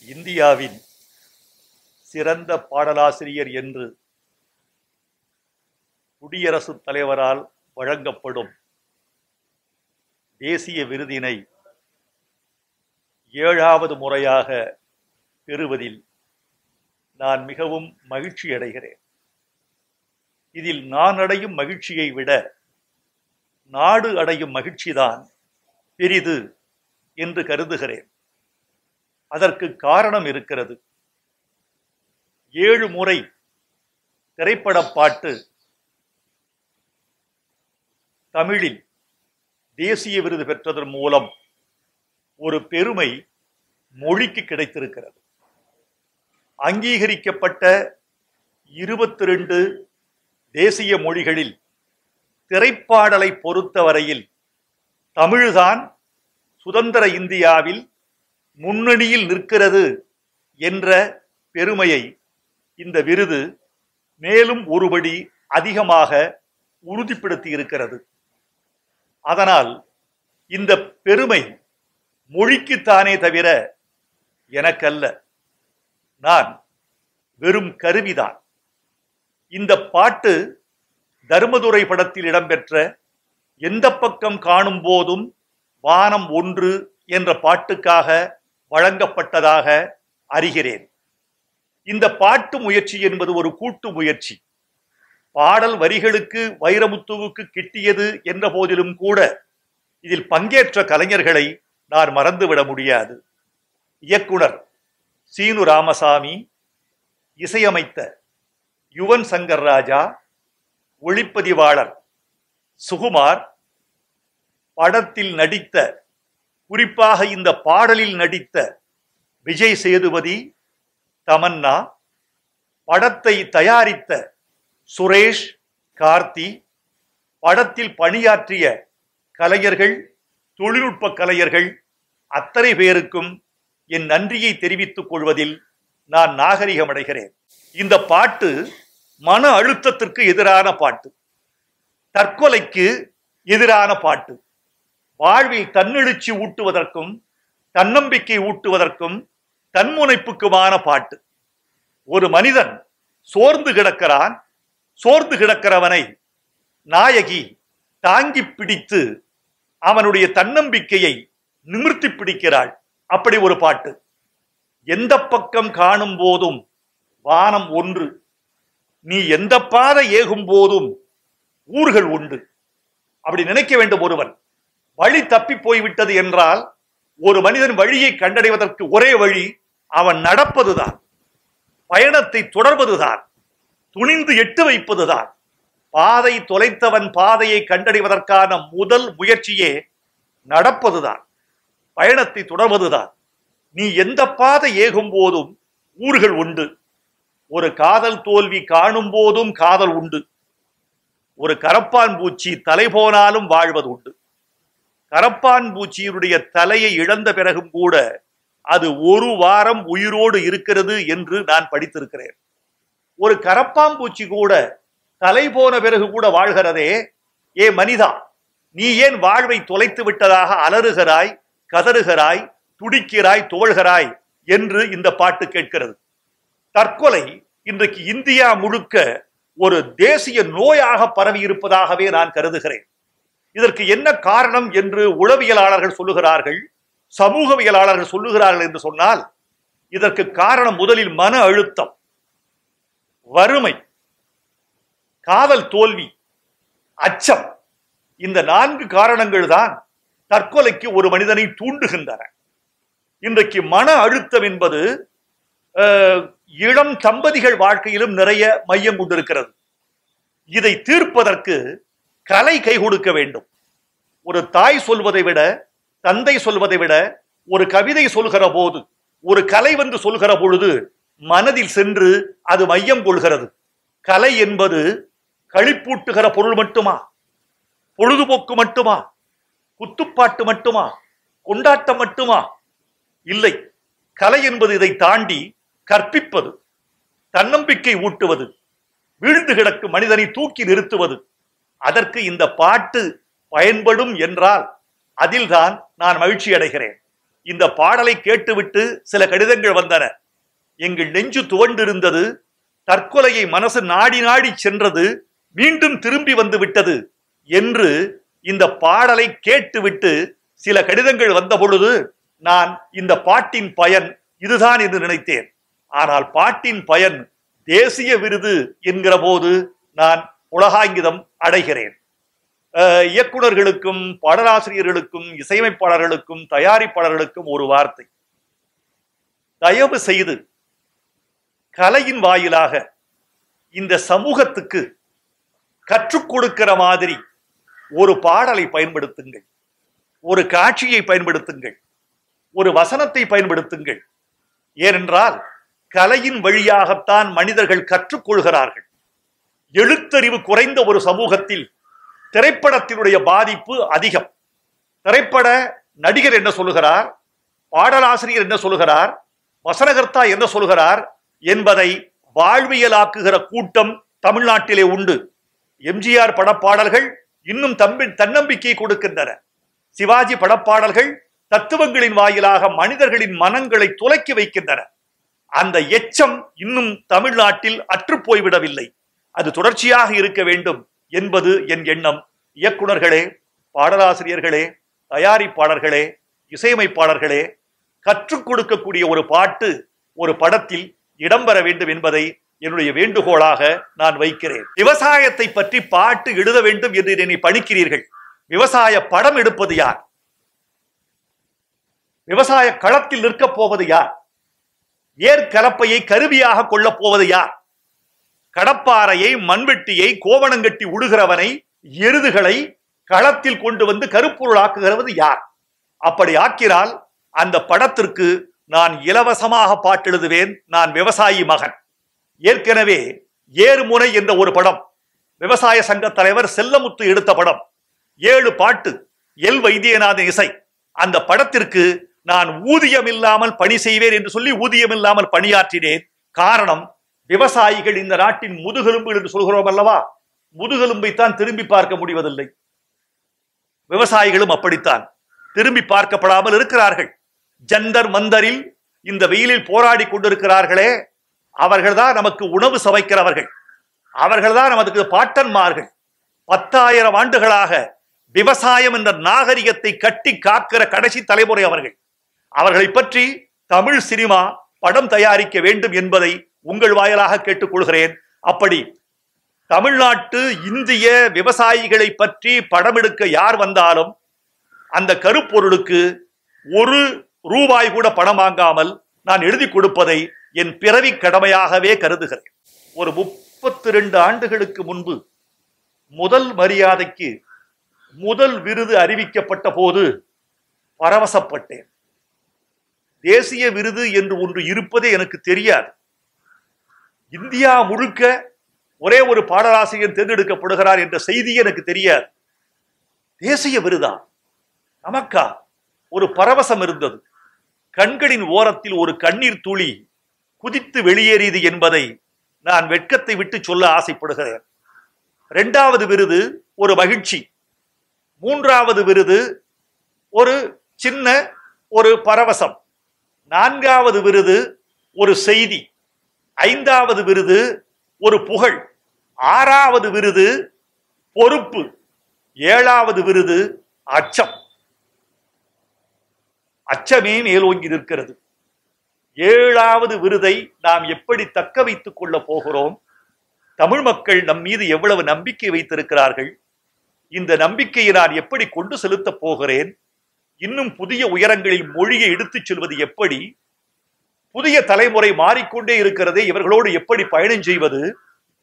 இந்தியாவின் சிறந்த பாடலாசிரியர் என்று குடியரசுத் தலைவரால் வழங்கப்படும் தேசிய விருதினை 7வது முறையாக பெறுவதில் நான் மிகவும் மகிழ்ச்சி அடைகிறேன். இதில் நான் அடையும் மகிழ்ச்சியை விட நாடு அடையும் மகிழ்ச்சிதான் பெரிது என்று கருதுகிறேன். அதற்கு காரணம் இருக்கிறது. 7 முறை திரைப்பட பாட்டு தமிழில் தேசிய விருது பெற்றதன் மூலம் ஒரு பெருமை மொழிக்கு கிடைத்திருக்கிறது. அங்கீகரிக்கப்பட்ட 22 தேசிய மொழிகளில் திரைப்பாடலை பொறுத்தவரையில் தமிழ்தான் சுதந்திர இந்தியாவில் முன்னணியில் நிற்கிறது என்ற பெருமையை இந்த விருது மேலும் ஒருபடி அதிகமாக உறுதிப்படுத்தி இருக்கிறது. அதனால் இந்த பெருமை மொழிக்குத்தானே தவிர எனக்கல்ல. நான் வெறும் கருவிதான். இந்த பாட்டு தர்மதுரை படத்தில் இடம்பெற்ற எந்த பக்கம் காணும் போதும் வானம் ஒன்று என்ற பாட்டுக்காக வழங்கப்பட்டதாக அறிகிறேன். இந்த பாட்டு முயற்சி என்பது ஒரு கூட்டு முயற்சி. பாடல் வரிகளுக்கு வைரமுத்துவுக்கு கிட்டியது என்ற போதிலும் கூட இதில் பங்கேற்ற கலைஞர்களை நான் மறந்துவிட முடியாது. இயக்குனர் சீனு ராமசாமி, இசையமைத்த யுவன் சங்கர் ராஜா, ஒளிப்பதிவாளர் சுகுமார், படத்தில் நடித்த, குறிப்பாக இந்த பாடலில் நடித்த விஜய் சேதுபதி, தமன்னா, படத்தை தயாரித்த சுரேஷ், கார்த்தி, படத்தில் பணியாற்றிய கலைஞர்கள், தொழில்நுட்ப கலைஞர்கள் அத்தனை பேருக்கும் என் நன்றியை தெரிவித்துக் கொள்வதில் நான் நாகரிகம் அடைகிறேன். இந்த பாட்டு மன அழுத்தத்திற்கு எதிரான பாட்டு, தற்கொலைக்கு எதிரான பாட்டு, வாழ்வில் தன்னெழுச்சி ஊட்டுவதற்கும் தன்னம்பிக்கை ஊட்டுவதற்கும் தன்முனைப்புக்குமான பாட்டு. ஒரு மனிதன் சோர்ந்து கிடக்கிறான். சோர்ந்து கிடக்கிறவனை நாயகி தாங்கி பிடித்து அவனுடைய தன்னம்பிக்கையை நிமிர்த்தி பிடிக்கிறாள். அப்படி ஒரு பாட்டு. எந்த பக்கம் காணும் போதும் வானம் ஒன்று, நீ எந்த பாதை ஏகும் போதும் ஊர்கள் உண்டு. அப்படி நினைக்க வேண்டும். ஒருவன் வழி தப்பி போய்விட்டது என்றால் ஒரு மனிதன் வழியை கண்டடைவதற்கு ஒரே வழி அவன் நடப்பதுதான், பயணத்தை தொடர்வதுதான், துணிந்து எட்டு வைப்பதுதான். பாதை தொலைத்தவன் பாதையை கண்டடைவதற்கான முதல் முயற்சியே நடப்பதுதான், பயணத்தை தொடர்வதுதான். நீ எந்த பாதை ஏகும் போதும் ஊர்கள் உண்டு. ஒரு காதல் தோல்வி காணும் போதும் காதல் உண்டு. ஒரு கரப்பான் பூச்சி தலை போனாலும் வாழ்வது உண்டு. கரப்பான் பூச்சியினுடைய தலையை இழந்த பிறகும் கூட அது 1 வாரம் உயிரோடு இருக்கிறது என்று நான் படித்திருக்கிறேன். ஒரு கரப்பாம்பூச்சி கூட தலை போன பிறகு கூட வாழ்கிறதே. ஏ மனிதா, நீ ஏன் வாழ்வை தொலைத்து விட்டதாக அலறுகிறாய், கதறுகிறாய், துடிக்கிறாய், துவழ்கிறாய் என்று இந்த பாட்டு கேட்கிறது. தற்கொலை இன்றைக்கு இந்தியா முழுக்க ஒரு தேசிய நோயாக பரவி இருப்பதாகவே நான் கருதுகிறேன். இதற்கு என்ன காரணம் என்று உளவியலாளர்கள் சொல்லுகிறார்கள், சமூகவியலாளர்கள் சொல்லுகிறார்கள் என்று சொன்னால், இதற்கு காரணம் முதலில் மன அழுத்தம், வறுமை, காதல் தோல்வி, அச்சம். இந்த 4 காரணங்கள் தான் தற்கொலைக்கு ஒரு மனிதனை தூண்டுகின்றன. இன்றைக்கு மன அழுத்தம் என்பது இளம் தம்பதிகள் வாழ்க்கையிலும் நிறைய மையம் கொண்டிருக்கிறது. இதை தீர்ப்பதற்கு கலை கை கொடுக்க வேண்டும். ஒரு தாய் சொல்வதை விட, தந்தை சொல்வதை விட, ஒரு கவிதை சொல்கிற போது, ஒரு கலை வந்து சொல்கிற பொழுது மனதில் சென்று அது மையம் கொள்கிறது. கலை என்பது களிப்பூட்டுகிற பொருள் மட்டுமா? பொழுதுபோக்கு மட்டுமா? குத்துப்பாட்டு மட்டுமா? கொண்டாட்டம் மட்டுமா? இல்லை. கலை என்பது இதை தாண்டி கற்பிப்பது, தன்னம்பிக்கை ஊட்டுவது, வீழ்ந்து கிடக்கும் மனிதனை தூக்கி நிறுத்துவது. அதற்கு இந்த பாட்டு பயன்படும் என்றால் அதில்தான் நான் மகிழ்ச்சி அடைகிறேன். இந்த பாடலை கேட்டுவிட்டு சில கடிதங்கள் வந்தன. எங்கள் நெஞ்சு துவண்டிருந்தது, தற்கொலையை மனசு நாடி நாடி சென்றது, மீண்டும் திரும்பி வந்து விட்டது என்று இந்த பாடலை கேட்டுவிட்டு சில கடிதங்கள் வந்த பொழுது நான் இந்த பாட்டின் பயன் இதுதான் என்று நினைத்தேன். ஆனால் பாட்டின் பயன் தேசிய விருது என்கிற போது நான் உலகாங்கிதம் அடைகிறேன். இயக்குநர்களுக்கும் பாடலாசிரியர்களுக்கும் இசையமைப்பாளர்களுக்கும் தயாரிப்பாளர்களுக்கும் ஒரு வார்த்தை, தயவு செய்து கலையின் வாயிலாக இந்த சமூகத்துக்கு கற்றுக் கொடுக்கிற மாதிரி ஒரு பாடலை பயன்படுத்துங்கள், ஒரு காட்சியை பயன்படுத்துங்கள், ஒரு வசனத்தை பயன்படுத்துங்கள். ஏனென்றால் கலையின் வழியாகத்தான் மனிதர்கள் கற்றுக்கொள்கிறார்கள். எழுத்தறிவு குறைந்த ஒரு சமூகத்தில் திரைப்படத்தினுடைய பாதிப்பு அதிகம். திரைப்பட நடிகர் என்ன சொல்லுகிறார், பாடலாசிரியர் என்ன சொல்லுகிறார், வசனகர்த்தா என்ன சொல்லுகிறார் என்பதை வாழ்வியலாக்குகிற கூட்டம் தமிழ்நாட்டிலே உண்டு. எம்ஜிஆர் படப்பாடல்கள் இன்னும் தன்னம்பிக்கை கொடுக்கின்றன. சிவாஜி படப்பாடல்கள் தத்துவங்களின் வாயிலாக மனிதர்களின் மனங்களை துலக்கி வைக்கின்றன. அந்த எச்சம் இன்னும் தமிழ்நாட்டில் அற்றுப்போய்விடவில்லை. அது தொடர்ச்சியாக இருக்க வேண்டும் என்பது என் எண்ணம். இயக்குனர்களே, பாடலாசிரியர்களே, தயாரிப்பாளர்களே, இசையமைப்பாளர்களே, கற்றுக் கொடுக்கக்கூடிய ஒரு பாட்டு ஒரு படத்தில் இடம்பெற வேண்டும் என்பதை என்னுடைய வேண்டுகோளாக நான் வைக்கிறேன். விவசாயத்தை பற்றி பாட்டு எழுத வேண்டும் என்று என்னை பணிக்கிறீர்கள். விவசாய படம் எடுப்பது யார்? விவசாய களத்தில் நிற்கப் போவது யார்? ஏற்கலப்பையை கருவியாக கொள்ளப் போவது யார்? கடப்பாறையை, மண்வெட்டியை, கோவணங்கட்டி உடுகிறவனை, எருதுகளை களத்தில் கொண்டு வந்து கருப்பொருள் ஆக்குகிறது யார்? அப்படி ஆக்கினால் அந்த படத்திற்கு நான் இலவசமாக பாட்டு எழுதுவேன். நான் விவசாயி மகன். ஏற்கனவே ஏறுமுனை என்ற ஒரு படம், விவசாய சங்க தலைவர் செல்லமுத்து எடுத்த படம், 7 பாட்டு, எல் வைத்தியநாதன் இசை. அந்த படத்திற்கு நான் ஊதியம் இல்லாமல் பணி செய்வேன் என்று சொல்லி ஊதியம் இல்லாமல் பணியாற்றினேன். காரணம், விவசாயிகள் இந்த நாட்டின் முதுகெலும்பு என்று சொல்கிறோம் அல்லவா, முதுகெலும்பைத்தான் திரும்பி பார்க்க முடிவதில்லை. விவசாயிகளும் அப்படித்தான் திரும்பி பார்க்கப்படாமல் இருக்கிறார்கள். ஜந்தர் மந்தரில் இந்த வெயிலில் போராடி கொண்டிருக்கிறார்களே, அவர்கள்தான் நமக்கு உணவு சமைக்கிறவர்கள், அவர்கள்தான் நமக்கு பாட்டன்மார்கள். 10,000 ஆண்டுகளாக விவசாயம் என்ற நாகரிகத்தை கட்டி காக்கிற கடைசி தலைமுறை அவர்கள். அவர்களை பற்றி தமிழ் சினிமா படம் தயாரிக்க வேண்டும் என்பதை உங்கள் வாயிலாக கேட்டுக்கொள்கிறேன். அப்படி தமிழ்நாட்டு இந்திய விவசாயிகளை பற்றி படம் எடுக்க யார் வந்தாலும் அந்த கருப்பொருளுக்கு 1 ரூபாய் கூட பணம் வாங்காமல் நான் எழுதி கொடுப்பதை என் பிறவி கடமையாகவே கருதுகிறேன். ஒரு 32 ஆண்டுகளுக்கு முன்பு முதல் மரியாதைக்கு முதல் விருது அறிவிக்கப்பட்ட போது பரவசப்பட்டேன். தேசிய விருது என்று ஒன்று இருப்பதே எனக்கு தெரியாது. இந்தியா முழுக்க ஒரே ஒரு பாடலாசிரியர் தேர்ந்தெடுக்கப்படுகிறார் என்ற செய்தி எனக்கு தெரியாது. தேசிய விருதா நமக்கா? ஒரு பரவசம் இருந்தது. கண்களின் ஓரத்தில் ஒரு கண்ணீர் துளி குதித்து வெளியேறியது என்பதை நான் வெட்கத்தை விட்டு சொல்ல ஆசைப்படுகிறேன். 2வது விருது ஒரு மகிழ்ச்சி, 3வது விருது ஒரு சின்ன ஒரு பரவசம், 4வது விருது ஒரு செய்தி, 5வது விருது ஒரு புகழ், 6வது விருது பொறுப்பு, 7வது விருது அச்சம். அச்சமே மேலோங்கி நிற்கிறது. 7வது விருதை நாம் எப்படி தக்க வைத்துக் கொள்ள போகிறோம்? தமிழ் மக்கள் நம் மீது எவ்வளவு நம்பிக்கை வைத்திருக்கிறார்கள்? இந்த நம்பிக்கையை நான் எப்படி கொண்டு செலுத்தப் போகிறேன்? இன்னும் புதிய உயரங்களில் மொழியை எடுத்துச் செல்வது எப்படி? புதிய தலைமுறை மாறிக்கொண்டே இருக்கிறதே, இவர்களோடு எப்படி பயணம் செய்வது?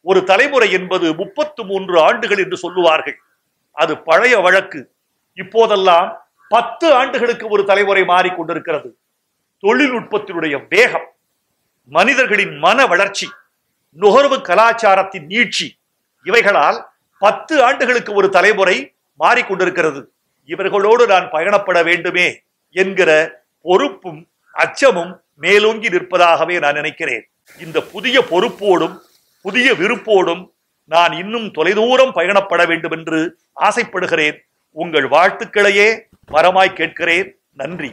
ஒரு தலைமுறை என்பது 33 ஆண்டுகள் என்று சொல்லுவார்கள். அது பழைய வழக்கு. இப்போதெல்லாம் 10 ஆண்டுகளுக்கு ஒரு தலைமுறை மாறிக்கொண்டிருக்கிறது. தொழில்நுட்பத்தினுடைய வேகம், மனிதர்களின் மன வளர்ச்சி, நுகர்வு கலாச்சாரத்தின் நீட்சி, இவைகளால் 10 ஆண்டுகளுக்கு ஒரு தலைமுறை மாறிக்கொண்டிருக்கிறது. இவர்களோடு நான் பயணப்பட வேண்டுமே என்கிற பொறுப்பும் அச்சமும் மேலோங்கி நிற்பதாகவே நான் நினைக்கிறேன். இந்த புதிய பொறுப்போடும் புதிய விருப்போடும் நான் இன்னும் தொலைதூரம் பயணப்பட வேண்டும் என்று ஆசைப்படுகிறேன். உங்கள் வாழ்த்துக்களையே வரமாய் கேட்கிறேன். நன்றி.